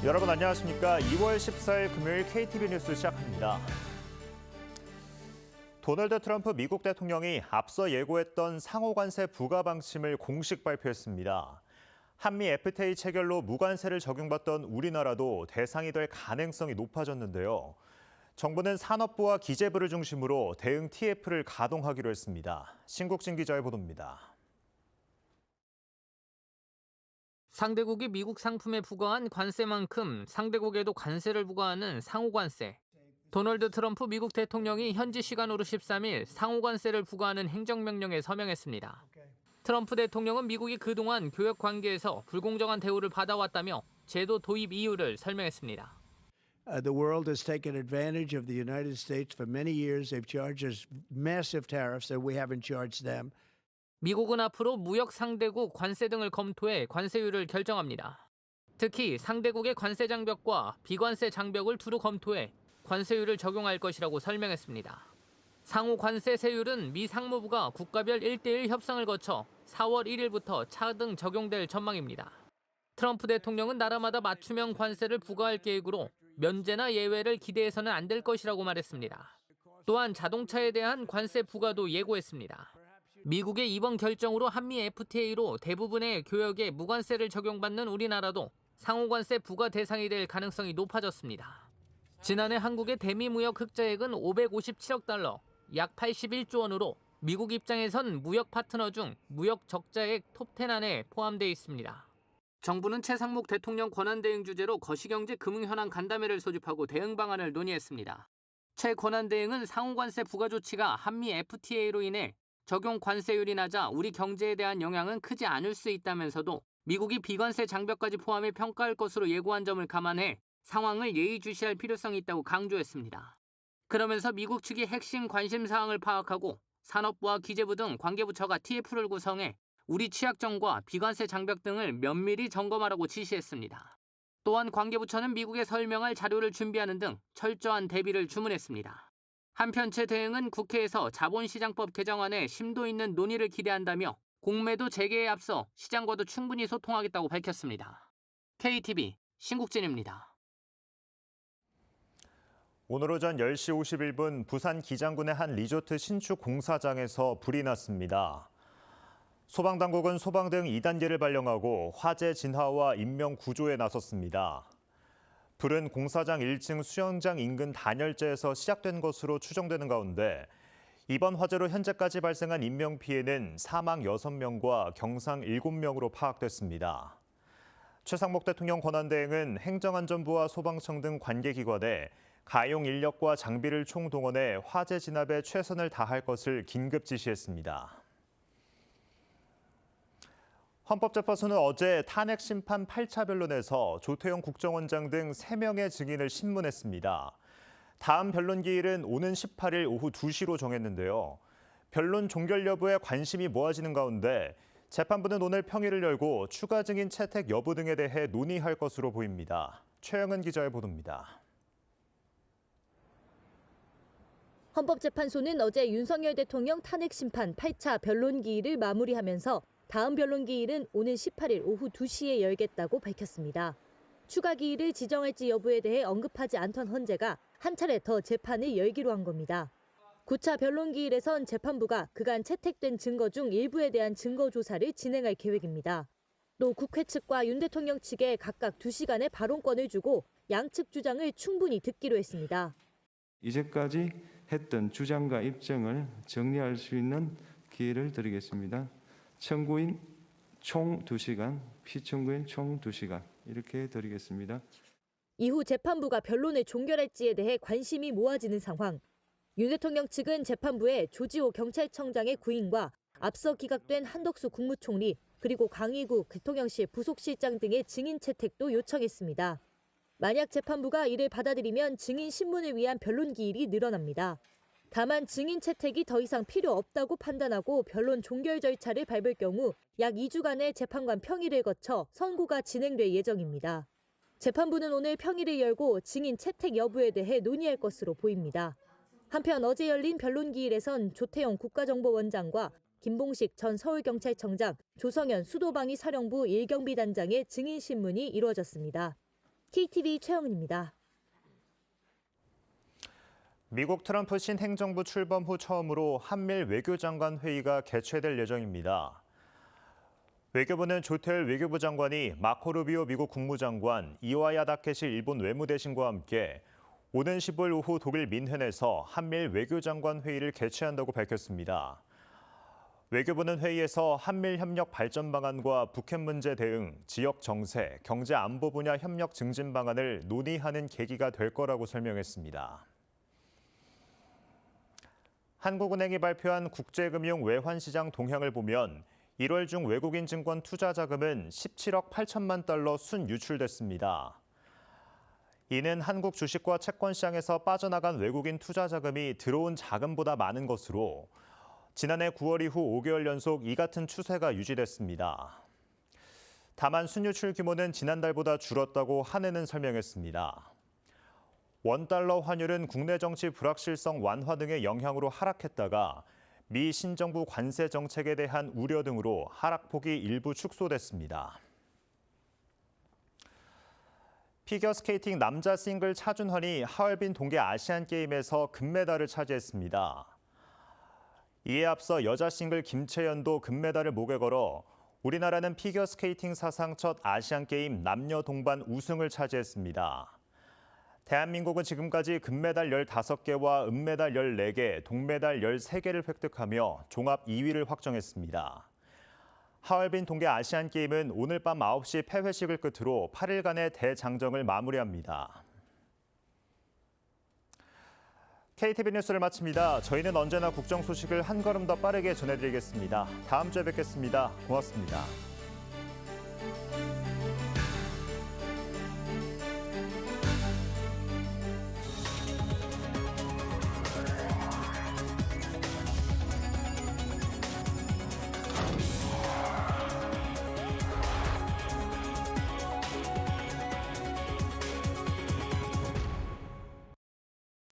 여러분 안녕하십니까? 2월 14일 금요일 KTV 뉴스 시작합니다. 도널드 트럼프 미국 대통령이 앞서 예고했던 상호관세 부과 방침을 공식 발표했습니다. 한미 FTA 체결로 무관세를 적용받던 우리나라도 대상이 될 가능성이 높아졌는데요. 정부는 산업부와 기재부를 중심으로 대응 TF를 가동하기로 했습니다. 신국진 기자의 보도입니다. 상대국이 미국 상품에 부과한 관세만큼 상대국에도 관세를 부과하는 상호관세. 도널드 트럼프 미국 대통령이 현지 시간으로 13일 상호관세를 부과하는 행정명령에 서명했습니다. 트럼프 대통령은 미국이 그동안 교역 관계에서 불공정한 대우를 받아왔다며 제도 도입 이유를 설명했습니다. The world has taken advantage of the United States for many years. They've charged us massive tariffs that we haven't charged them. 미국은 앞으로 무역 상대국 관세 등을 검토해 관세율을 결정합니다. 특히 상대국의 관세 장벽과 비관세 장벽을 두루 검토해 관세율을 적용할 것이라고 설명했습니다. 상호 관세 세율은 미 상무부가 국가별 1:1 협상을 거쳐 4월 1일부터 차등 적용될 전망입니다. 트럼프 대통령은 나라마다 맞춤형 관세를 부과할 계획으로 면제나 예외를 기대해서는 안 될 것이라고 말했습니다. 또한 자동차에 대한 관세 부과도 예고했습니다. 미국의 이번 결정으로 한미 FTA로 대부분의 교역에 무관세를 적용받는 우리나라도 상호관세 부과 대상이 될 가능성이 높아졌습니다. 지난해 한국의 대미 무역 흑자액은 557억 달러, 약 81조 원으로 미국 입장에선 무역 파트너 중 무역 적자액 톱10 안에 포함되어 있습니다. 정부는 최상목 대통령 권한대행 주재로 거시경제 금융현황 간담회를 소집하고 대응 방안을 논의했습니다. 최 권한대행은 상호관세 부과 조치가 한미 FTA로 인해 적용 관세율이 낮아 우리 경제에 대한 영향은 크지 않을 수 있다면서도 미국이 비관세 장벽까지 포함해 평가할 것으로 예고한 점을 감안해 상황을 예의주시할 필요성이 있다고 강조했습니다. 그러면서 미국 측이 핵심 관심 사항을 파악하고 산업부와 기재부 등 관계부처가 TF를 구성해 우리 취약점과 비관세 장벽 등을 면밀히 점검하라고 지시했습니다. 또한 관계부처는 미국에 설명할 자료를 준비하는 등 철저한 대비를 주문했습니다. 한편 최 대행은 국회에서 자본시장법 개정안에 심도 있는 논의를 기대한다며 공매도 재개에 앞서 시장과도 충분히 소통하겠다고 밝혔습니다. KTV 신국진입니다. 오늘 오전 10시 51분 부산 기장군의 한 리조트 신축 공사장에서 불이 났습니다. 소방당국은 소방등 2단계를 발령하고 화재 진화와 인명 구조에 나섰습니다. 불은 공사장 1층 수영장 인근 단열재에서 시작된 것으로 추정되는 가운데 이번 화재로 현재까지 발생한 인명피해는 사망 6명과 경상 7명으로 파악됐습니다. 최상목 대통령 권한대행은 행정안전부와 소방청 등 관계기관에 가용 인력과 장비를 총동원해 화재 진압에 최선을 다할 것을 긴급 지시했습니다. 헌법재판소는 어제 탄핵 심판 8차 변론에서 조태용 국정원장 등 3명의 증인을 신문했습니다. 다음 변론 기일은 오는 18일 오후 2시로 정했는데요. 변론 종결 여부에 관심이 모아지는 가운데 재판부는 오늘 평일을 열고 추가 증인 채택 여부 등에 대해 논의할 것으로 보입니다. 최영은 기자의 보도입니다. 헌법재판소는 어제 윤석열 대통령 탄핵 심판 8차 변론 기일을 마무리하면서 다음 변론 기일은 오는 18일 오후 2시에 열겠다고 밝혔습니다. 추가 기일을 지정할지 여부에 대해 언급하지 않던 헌재가 한 차례 더 재판을 열기로 한 겁니다. 9차 변론 기일에선 재판부가 그간 채택된 증거 중 일부에 대한 증거 조사를 진행할 계획입니다. 또 국회 측과 윤 대통령 측에 각각 2시간의 발언권을 주고 양측 주장을 충분히 듣기로 했습니다. 이제까지 했던 주장과 입증을 정리할 수 있는 기회를 드리겠습니다. 청구인 총 2시간, 피청구인 총 2시간 이렇게 드리겠습니다. 이후 재판부가 변론을 종결할지에 대해 관심이 모아지는 상황. 윤 대통령 측은 재판부에 조지호 경찰청장의 구인과 앞서 기각된 한덕수 국무총리 그리고 강희구 대통령실 부속실장 등의 증인 채택도 요청했습니다. 만약 재판부가 이를 받아들이면 증인 신문을 위한 변론 기일이 늘어납니다. 다만 증인 채택이 더 이상 필요 없다고 판단하고 변론 종결 절차를 밟을 경우 약 2주간의 재판관 평일을 거쳐 선고가 진행될 예정입니다. 재판부는 오늘 평일을 열고 증인 채택 여부에 대해 논의할 것으로 보입니다. 한편 어제 열린 변론 기일에선 조태용 국가정보원장과 김봉식 전 서울경찰청장, 조성현 수도방위 사령부 1경비단장의 증인 신문이 이루어졌습니다. KTV 최영은입니다. 미국 트럼프 신행정부 출범 후 처음으로 한밀 외교장관 회의가 개최될 예정입니다. 외교부는 조태열 외교부 장관이 마코 루비오 미국 국무장관, 이와야 다케시 일본 외무대신과 함께 오는 15일 오후 독일 민헨에서 한밀 외교장관 회의를 개최한다고 밝혔습니다. 외교부는 회의에서 한밀 협력 발전 방안과 북핵 문제 대응, 지역 정세, 경제 안보 분야 협력 증진 방안을 논의하는 계기가 될 거라고 설명했습니다. 한국은행이 발표한 국제금융 외환시장 동향을 보면 1월 중 외국인 증권 투자 자금은 17억 8천만 달러 순유출됐습니다. 이는 한국 주식과 채권 시장에서 빠져나간 외국인 투자 자금이 들어온 자금보다 많은 것으로 지난해 9월 이후 5개월 연속 이 같은 추세가 유지됐습니다. 다만 순유출 규모는 지난달보다 줄었다고 한은은 설명했습니다. 원달러 환율은 국내 정치 불확실성 완화 등의 영향으로 하락했다가 미 신정부 관세 정책에 대한 우려 등으로 하락폭이 일부 축소됐습니다. 피겨스케이팅 남자 싱글 차준환이 하얼빈 동계 아시안게임에서 금메달을 차지했습니다. 이에 앞서 여자 싱글 김채연도 금메달을 목에 걸어 우리나라는 피겨스케이팅 사상 첫 아시안게임 남녀 동반 우승을 차지했습니다. 대한민국은 지금까지 금메달 15개와 은메달 14개, 동메달 13개를 획득하며 종합 2위를 확정했습니다. 하얼빈 동계 아시안게임은 오늘 밤 9시 폐회식을 끝으로 8일간의 대장정을 마무리합니다. KTV 뉴스를 마칩니다. 저희는 언제나 국정 소식을 한 걸음 더 빠르게 전해드리겠습니다. 다음 주에 뵙겠습니다. 고맙습니다.